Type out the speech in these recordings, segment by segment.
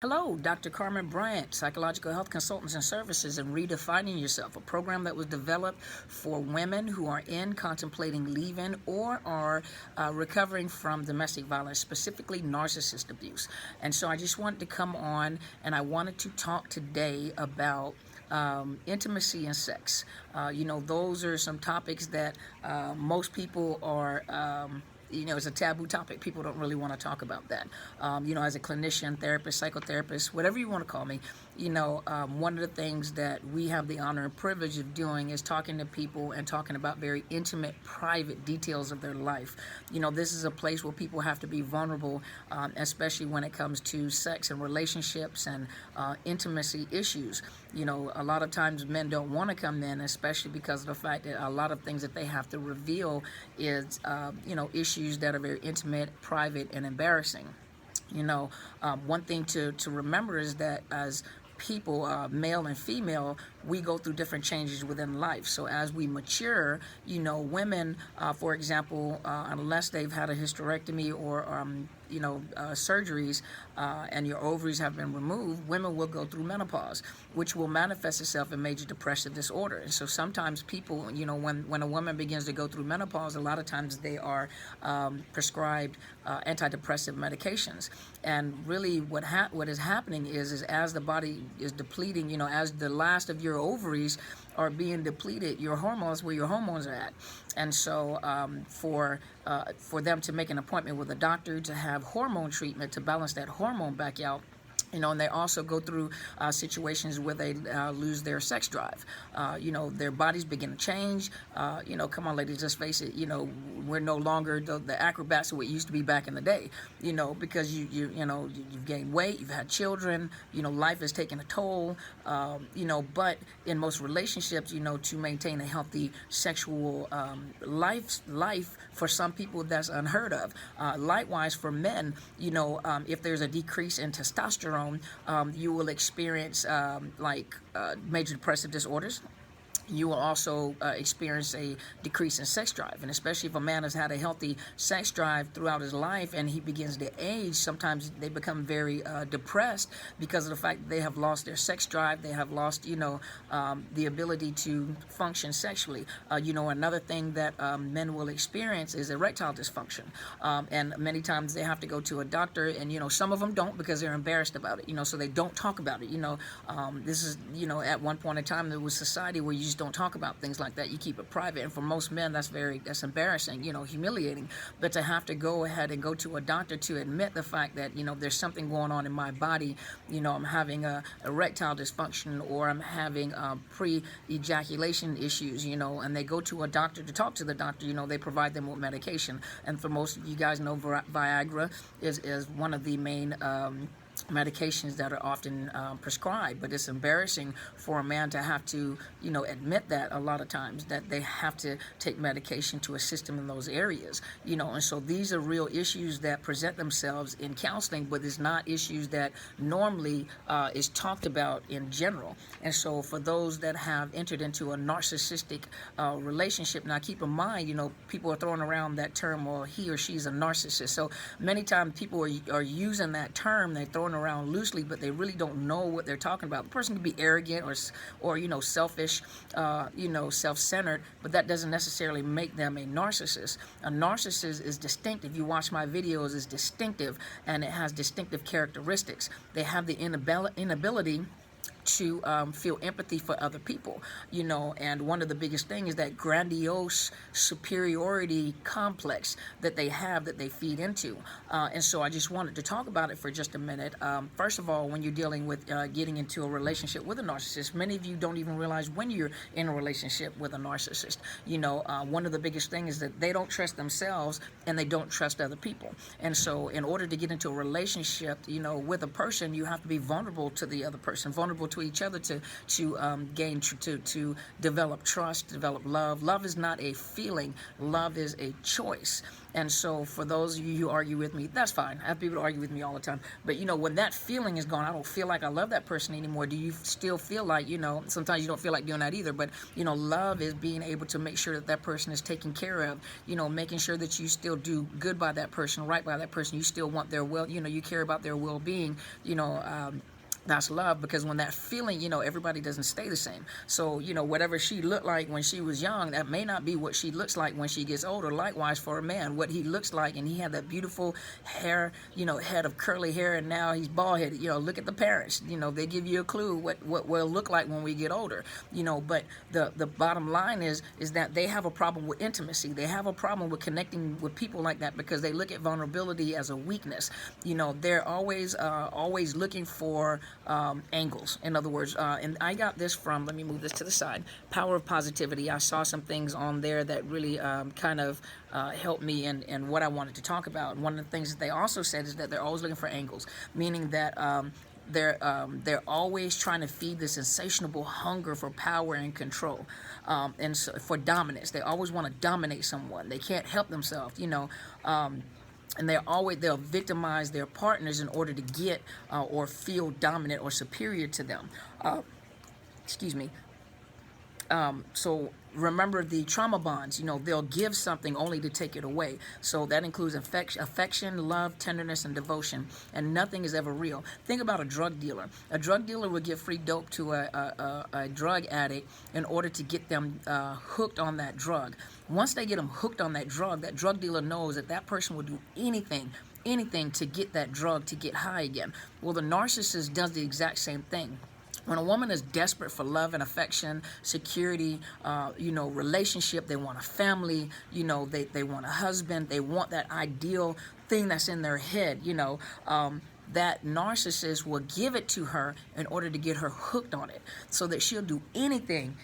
Hello, Dr. Carmen Bryant, Psychological Health Consultants and Services, and Redefining Yourself, a program that was developed for women who are contemplating leaving or are recovering from domestic violence, specifically narcissist abuse. And so I just wanted to come on and I wanted to talk today about intimacy and sex. Those are some topics that most people are. It's a taboo topic. People don't really want to talk about that. As a clinician, therapist, psychotherapist, whatever you want to call me, one of the things that we have the honor and privilege of doing is talking to people and talking about very intimate, private details of their life. This is a place where people have to be vulnerable, especially when it comes to sex and relationships and intimacy issues. A lot of times men don't want to come in, especially because of the fact that a lot of things that they have to reveal is, issues that are very intimate, private, and embarrassing. One thing to remember is that as people, male and female, we go through different changes within life. So as we mature, women, for example, unless they've had a hysterectomy or surgeries and your ovaries have been removed, women will go through menopause, which will manifest itself in major depressive disorder. And so sometimes people, when a woman begins to go through menopause, a lot of times they are prescribed antidepressive medications. And really what is happening is as the body is depleting, as the last of your ovaries are being depleted, your hormones, where your hormones are at. And so for them to make an appointment with a doctor to have hormone treatment to balance that hormone back out, and they also go through situations where they lose their sex drive. Their bodies begin to change. Come on, ladies, let's face it. We're no longer the acrobats who it used to be back in the day. Because you've gained weight, you've had children. Life has taken a toll. But in most relationships, to maintain a healthy sexual life for some people that's unheard of. Likewise, for men, if there's a decrease in testosterone, you will experience major depressive disorders. You will also experience a decrease in sex drive. And especially if a man has had a healthy sex drive throughout his life and he begins to age, sometimes they become very depressed because of the fact that they have lost their sex drive. They have lost, the ability to function sexually. Another thing that men will experience is erectile dysfunction. And many times they have to go to a doctor, and, some of them don't because they're embarrassed about it, so they don't talk about it. This is, at one point in time, there was society where you just don't talk about things like that. You keep it private, and for most men that's embarrassing, humiliating. But to have to go ahead and go to a doctor to admit the fact that there's something going on in my body, I'm having a erectile dysfunction, or I'm having pre-ejaculation issues, and they go to a doctor to talk to the doctor. They provide them with medication, and for most of you guys know, Viagra is one of the main medications that are often prescribed. But it's embarrassing for a man to have to admit that a lot of times, that they have to take medication to assist him in those areas. And so these are real issues that present themselves in counseling, but it's not issues that normally is talked about in general. And so for those that have entered into a narcissistic relationship, now keep in mind, people are throwing around that term, well, he or she's a narcissist. So many times people are using that term, they're throwing around loosely, but they really don't know what they're talking about. The person can be arrogant or selfish, self-centered, but that doesn't necessarily make them a narcissist. A narcissist is distinct. If you watch my videos, it's distinctive, and it has distinctive characteristics. They have the inability to feel empathy for other people, and one of the biggest things is that grandiose superiority complex that they have, that they feed into. And so I just wanted to talk about it for just a minute. First of all, when you're dealing with getting into a relationship with a narcissist, many of you don't even realize when you're in a relationship with a narcissist. One of the biggest things is that they don't trust themselves and they don't trust other people. And so in order to get into a relationship, with a person, you have to be vulnerable to the other person. vulnerable to each other to develop trust, develop love. Love is not a feeling. Love is a choice. And so for those of you who argue with me, that's fine. I have people argue with me all the time. But, when that feeling is gone, I don't feel like I love that person anymore. Do you still feel like, sometimes you don't feel like doing that either. But, love is being able to make sure that that person is taken care of, making sure that you still do good by that person, right by that person. You still want their you care about their well-being, that's love. Because when that feeling, everybody doesn't stay the same. So, whatever she looked like when she was young, that may not be what she looks like when she gets older. Likewise for a man, what he looks like, and he had that beautiful hair, head of curly hair, and now he's bald-headed. Look at the parents. They give you a clue what we'll look like when we get older. But the bottom line is that they have a problem with intimacy. They have a problem with connecting with people like that because they look at vulnerability as a weakness. They're always looking for angles. In other words, and I got this from, let me move this to the side, Power of Positivity. I saw some things on there that really kind of helped me in what I wanted to talk about. And one of the things that they also said is that they're always looking for angles, meaning that they're always trying to feed this insatiable hunger for power and control, and so, for dominance. They always want to dominate someone. They can't help themselves, and they'll victimize their partners in order to get or feel dominant or superior to them. Excuse me. So remember the trauma bonds. They'll give something only to take it away. So that includes affection, love, tenderness, and devotion. And nothing is ever real. Think about a drug dealer. A drug dealer would give free dope to a drug addict in order to get them hooked on that drug. Once they get them hooked on that drug dealer knows that that person will do anything to get that drug to get high again. Well, the narcissist does the exact same thing. When a woman is desperate for love and affection, security, relationship, they want a family, they want a husband, they want that ideal thing that's in their head, that narcissist will give it to her in order to get her hooked on it, so that she'll do anything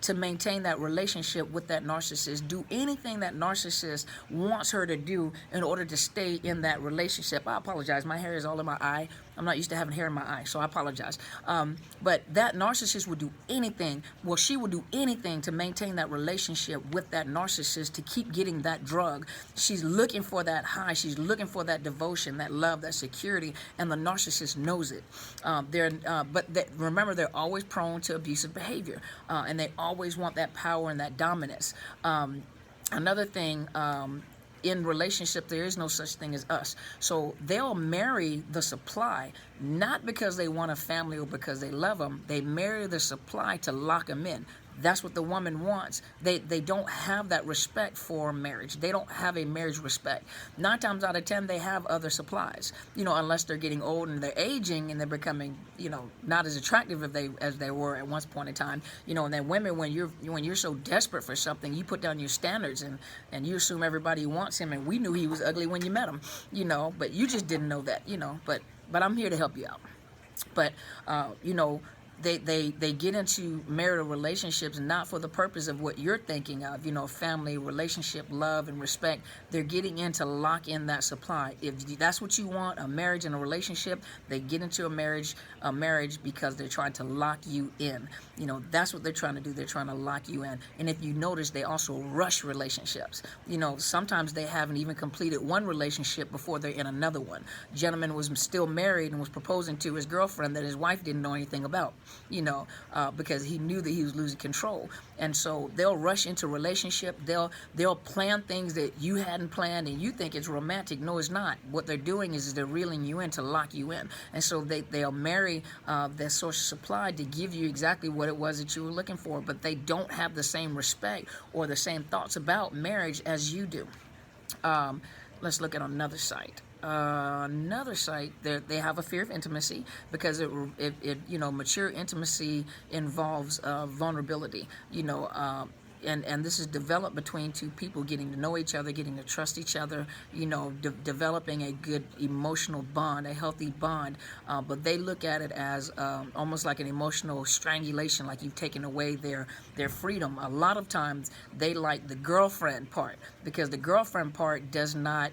to maintain that relationship with that narcissist, do anything that narcissist wants her to do in order to stay in that relationship. I apologize. My hair is all in my eye. I'm not used to having hair in my eye, so I apologize. But that narcissist would do anything. Well, she would do anything to maintain that relationship with that narcissist to keep getting that drug. She's looking for that high. She's looking for that devotion, that love, that security, and the narcissist knows it. Remember, they're always prone to abusive behavior, and they always want that power and that dominance. Another thing, in relationship, there is no such thing as us. So they'll marry the supply, not because they want a family or because they love them. They marry the supply to lock them in. That's what the woman wants. They don't have that respect for marriage. They don't have a marriage respect. 9 times out of 10, they have other supplies, unless they're getting old and they're aging and they're becoming, not as attractive as they were at one point in time. And then women, when you're so desperate for something, you put down your standards and you assume everybody wants him. And we knew he was ugly when you met him, but you just didn't know that, but I'm here to help you out. But, They get into marital relationships not for the purpose of what you're thinking of, family, relationship, love, and respect. They're getting in to lock in that supply. If that's what you want, a marriage and a relationship, they get into a marriage because they're trying to lock you in. That's what they're trying to do. They're trying to lock you in. And if you notice, they also rush relationships. Sometimes they haven't even completed one relationship before they're in another one. Gentleman was still married and was proposing to his girlfriend that his wife didn't know anything about. Because he knew that he was losing control. And so they'll rush into relationship. They'll plan things that you hadn't planned and you think it's romantic. No, it's not. What they're doing is they're reeling you in to lock you in. And so they'll marry their source of supply to give you exactly what it was that you were looking for. But they don't have the same respect or the same thoughts about marriage as you do. Let's look at another site. They have a fear of intimacy because mature intimacy involves vulnerability, and this is developed between two people getting to know each other, getting to trust each other, developing a good emotional bond, a healthy bond, but they look at it as almost like an emotional strangulation, like you've taken away their freedom. A lot of times they like the girlfriend part because the girlfriend part does not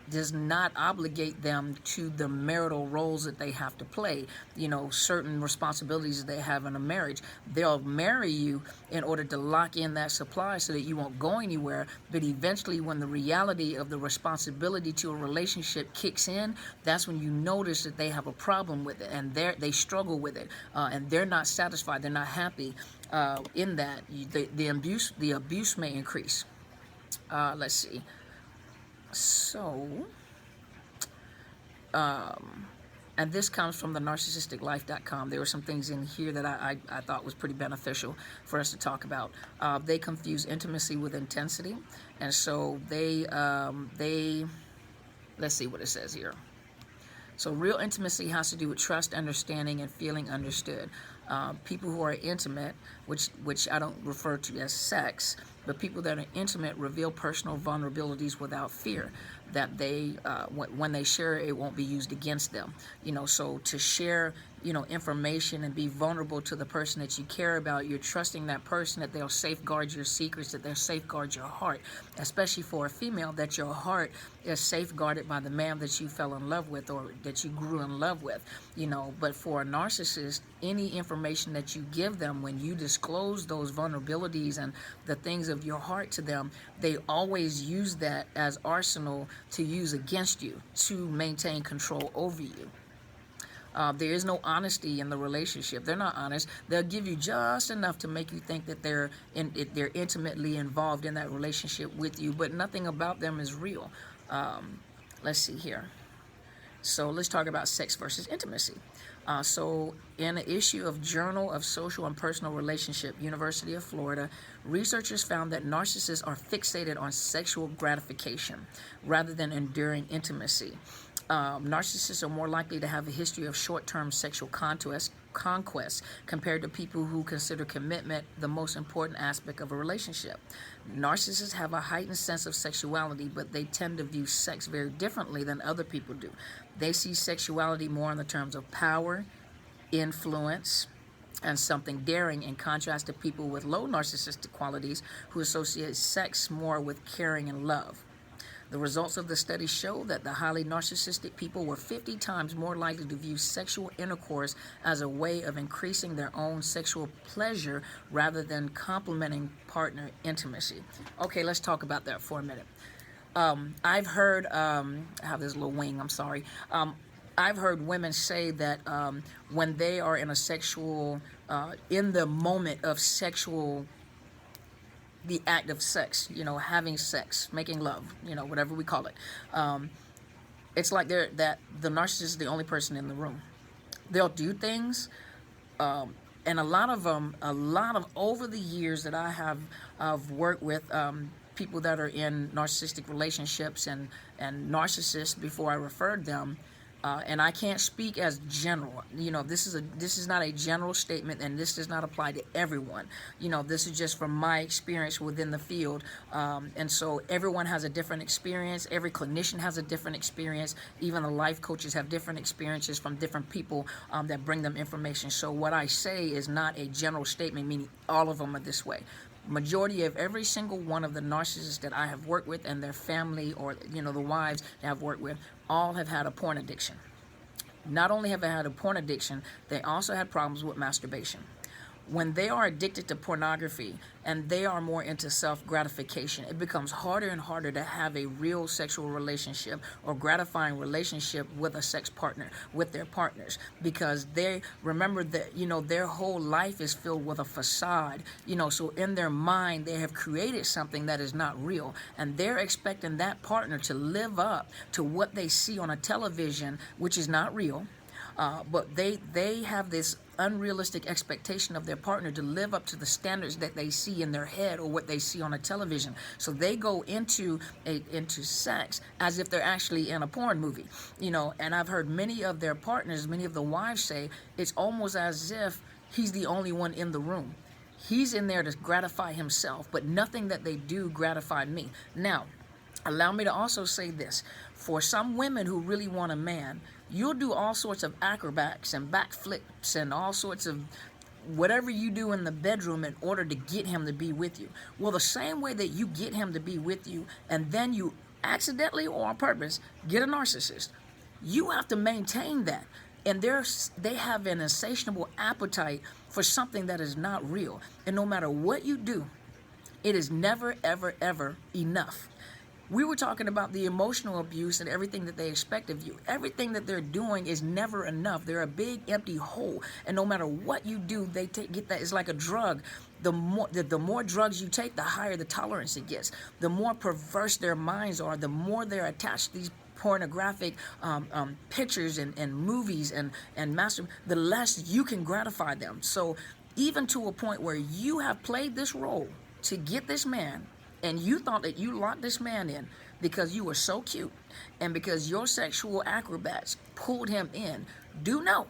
does not obligate them to the marital roles that they have to play, certain responsibilities that they have in a marriage. They'll marry you in order to lock in that supply so that you won't go anywhere, but eventually when the reality of the responsibility to a relationship kicks in, that's when you notice that they have a problem with it, and they struggle with it, and they're not satisfied, they're not happy in that. The abuse may increase. Let's see. So, and this comes from the narcissisticlife.com. There were some things in here that I thought was pretty beneficial for us to talk about. They confuse intimacy with intensity, and so they let's see what it says here. So real intimacy has to do with trust, understanding, and feeling understood. People who are intimate, which I don't refer to as sex, but people that are intimate reveal personal vulnerabilities without fear that they, when they share it won't be used against them. So to share, information and be vulnerable to the person that you care about, you're trusting that person that they'll safeguard your secrets, that they'll safeguard your heart, especially for a female, that your heart is safeguarded by the man that you fell in love with or that you grew in love with. But for a narcissist, any information that you give them, when you disclose those vulnerabilities and the things of your heart to them, they always use that as arsenal to use against you to maintain control over you. There is no honesty in the relationship. They're not honest. They'll give you just enough to make you think that they're intimately involved in that relationship with you, but nothing about them is real. Let's see here. So let's talk about sex versus intimacy. So in an issue of Journal of Social and Personal Relationship, University of Florida, researchers found that narcissists are fixated on sexual gratification rather than enduring intimacy. Narcissists are more likely to have a history of short-term sexual conquest compared to people who consider commitment the most important aspect of a relationship. Narcissists have a heightened sense of sexuality, but they tend to view sex very differently than other people do. They see sexuality more in the terms of power, influence, and something daring, in contrast to people with low narcissistic qualities who associate sex more with caring and love. The results of the study show that the highly narcissistic people were 50 times more likely to view sexual intercourse as a way of increasing their own sexual pleasure rather than complementing partner intimacy. Okay, let's talk about that for a minute. I've heard, I have this little wing, I'm sorry. I've heard women say that when they are in a sexual, in the moment of sexual, the act of sex, having sex, making love, whatever we call it. It's like the narcissist is the only person in the room. They'll do things, and a lot of over the years that I have worked with people that are in narcissistic relationships and narcissists before I referred them. And I can't speak as general. This is not a general statement, and this does not apply to everyone. This is just from my experience within the field. And so everyone has a different experience. Every clinician has a different experience. Even the life coaches have different experiences from different people that bring them information. So what I say is not a general statement, meaning all of them are this way. Majority of every single one of the narcissists that I have worked with and their family, or the wives that I've worked with, all have had a porn addiction. Not only have they had a porn addiction, they also had problems with masturbation. When they are addicted to pornography and they are more into self-gratification, it becomes harder and harder to have a real sexual relationship or gratifying relationship with a sex partner, with their partners, because they remember that, their whole life is filled with a facade, so in their mind they have created something that is not real, and they're expecting that partner to live up to what they see on a television, which is not real. But they have this unrealistic expectation of their partner to live up to the standards that they see in their head or what they see on a television. So they go into sex as if they're actually in a porn movie, and I've heard many of their partners, many of the wives say it's almost as if he's the only one in the room. He's in there to gratify himself, but nothing that they do gratified me. Now, allow me to also say this. For some women who really want a man, you'll do all sorts of acrobats and backflips and all sorts of whatever you do in the bedroom in order to get him to be with you. Well, the same way that you get him to be with you and then you accidentally or on purpose, get a narcissist. You have to maintain that. And they have an insatiable appetite for something that is not real. And no matter what you do, it is never, ever, ever enough. We were talking about the emotional abuse and everything that they expect of you. Everything that they're doing is never enough. They're a big empty hole, and no matter what you do, they get that. It's like a drug. The more drugs you take, the higher the tolerance it gets. The more perverse their minds are, the more they're attached to these pornographic pictures and movies and the less you can gratify them. So even to a point where you have played this role to get this man, and you thought that you locked this man in because you were so cute and because your sexual acrobats pulled him in, do know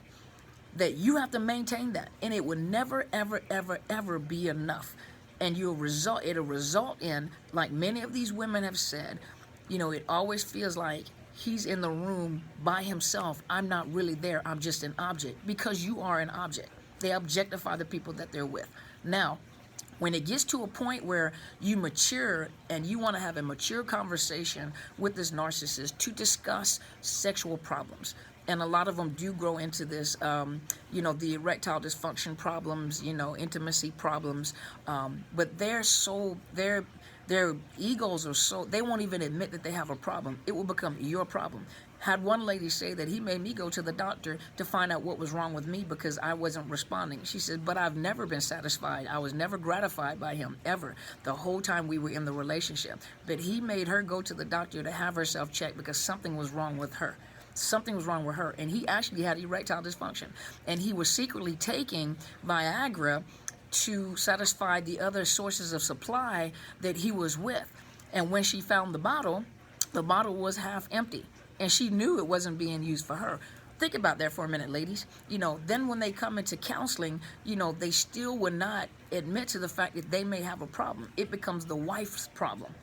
that you have to maintain that, and it will never, ever, ever, ever be enough. And it'll result in, like many of these women have said, it always feels like he's in the room by himself. I'm not really there. I'm just an object, because you are an object. They objectify the people that they're with. Now, when it gets to a point where you mature and you want to have a mature conversation with this narcissist to discuss sexual problems, and a lot of them do grow into this, the erectile dysfunction problems, intimacy problems, but their egos are so, they won't even admit that they have a problem. It will become your problem. Had one lady say that he made me go to the doctor to find out what was wrong with me because I wasn't responding. She said, but I've never been satisfied. I was never gratified by him, ever, the whole time we were in the relationship. But he made her go to the doctor to have herself checked because something was wrong with her. Something was wrong with her. And he actually had erectile dysfunction. And he was secretly taking Viagra to satisfy the other sources of supply that he was with. And when she found the bottle was half empty. And she knew it wasn't being used for her. Think about that for a minute, ladies. Then when they come into counseling, they still would not admit to the fact that they may have a problem. It becomes the wife's problem.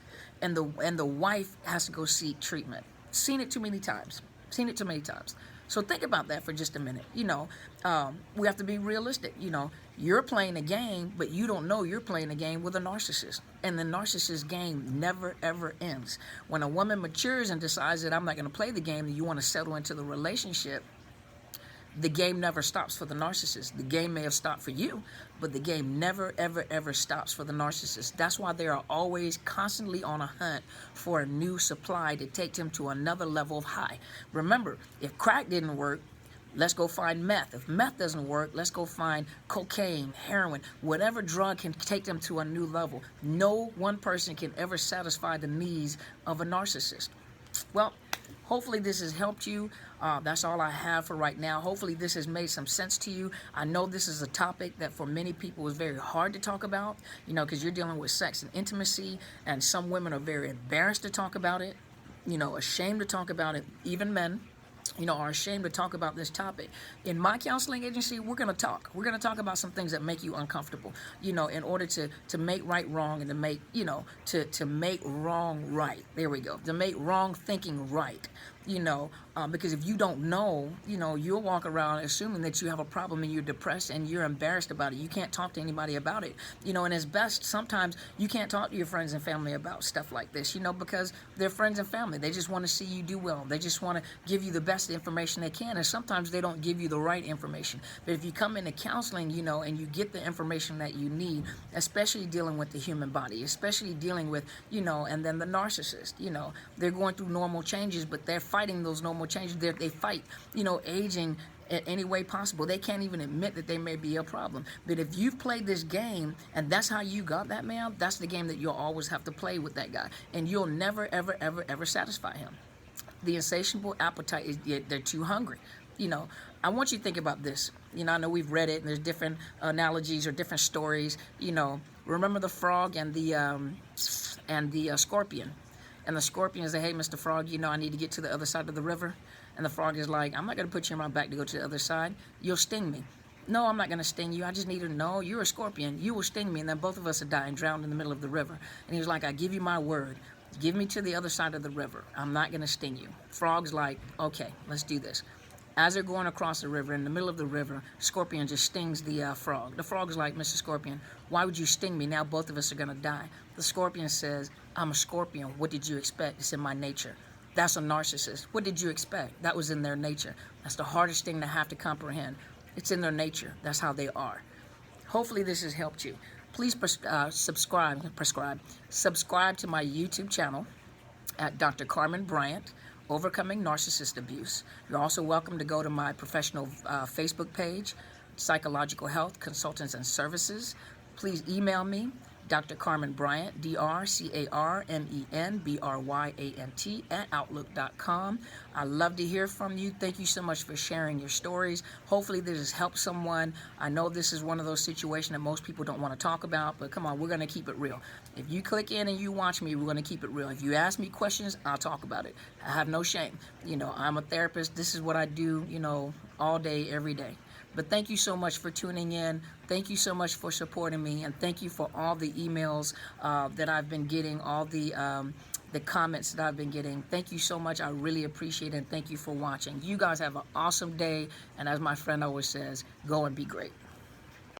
And the wife has to go seek treatment. Seen it too many times. So think about that for just a minute. We have to be realistic. You're playing a game, but you don't know you're playing a game with a narcissist. And the narcissist game never, ever ends. When a woman matures and decides that I'm not going to play the game and you want to settle into the relationship, the game never stops for the narcissist. The game may have stopped for you, but the game never, ever, ever stops for the narcissist. That's why they are always constantly on a hunt for a new supply to take them to another level of high. Remember, if crack didn't work, let's go find meth. If meth doesn't work, let's go find cocaine, heroin, whatever drug can take them to a new level. No one person can ever satisfy the needs of a narcissist. Well, hopefully this has helped you. That's all I have for right now. Hopefully this has made some sense to you. I know this is a topic that for many people is very hard to talk about, because you're dealing with sex and intimacy, and some women are very embarrassed to talk about it, ashamed to talk about it. Even men, are ashamed to talk about this topic. In my counseling agency, we're going to talk. We're going to talk about some things that make you uncomfortable, in order to make right wrong, and to make, to make wrong right. There we go. To make wrong thinking right. Because if you don't know, you'll walk around assuming that you have a problem and you're depressed and you're embarrassed about it. You can't talk to anybody about it. And it's best sometimes you can't talk to your friends and family about stuff like this, because they're friends and family. They just want to see you do well. They just want to give you the best information they can. And sometimes they don't give you the right information. But if you come into counseling, and you get the information that you need, especially dealing with the human body, especially dealing with, and then the narcissist, they're going through normal changes, but they're fighting those normal changes. They fight, aging in any way possible. They can't even admit that they may be a problem. But if you've played this game and that's how you got that man, that's the game that you'll always have to play with that guy. And you'll never, ever, ever, ever satisfy him. The insatiable appetite is they're too hungry. I want you to think about this. I know we've read it and there's different analogies or different stories. Remember the frog and the scorpion. And the scorpion said, hey, Mr. Frog, I need to get to the other side of the river. And the frog is like, I'm not going to put you on my back to go to the other side. You'll sting me. No, I'm not going to sting you. I just need to know you're a scorpion. You will sting me, and then both of us will die and drown in the middle of the river. And he was like, I give you my word. Give me to the other side of the river. I'm not going to sting you. Frog's like, okay, let's do this. As they're going across the river, in the middle of the river, Scorpion just stings the frog. The frog's like, Mr. Scorpion, why would you sting me? Now both of us are going to die. The Scorpion says, I'm a Scorpion. What did you expect? It's in my nature. That's a narcissist. What did you expect? That was in their nature. That's the hardest thing to have to comprehend. It's in their nature. That's how they are. Hopefully this has helped you. Please subscribe to my YouTube channel at Dr. Carmen Bryant, Overcoming Narcissist Abuse. You're also welcome to go to my professional Facebook page, Psychological Health Consultants and Services. Please email me, Dr. Carmen Bryant, DrCarmenBryant @outlook.com. I love to hear from you. Thank you so much for sharing your stories. Hopefully this has helped someone. I know this is one of those situations that most people don't want to talk about, but come on, we're going to keep it real. If you click in and you watch me, we're going to keep it real. If you ask me questions, I'll talk about it. I have no shame. I'm a therapist. This is what I do, all day, every day. But thank you so much for tuning in. Thank you so much for supporting me, and thank you for all the emails that I've been getting, all the comments that I've been getting. Thank you so much. I really appreciate it, and thank you for watching. You guys have an awesome day, and as my friend always says, go and be great.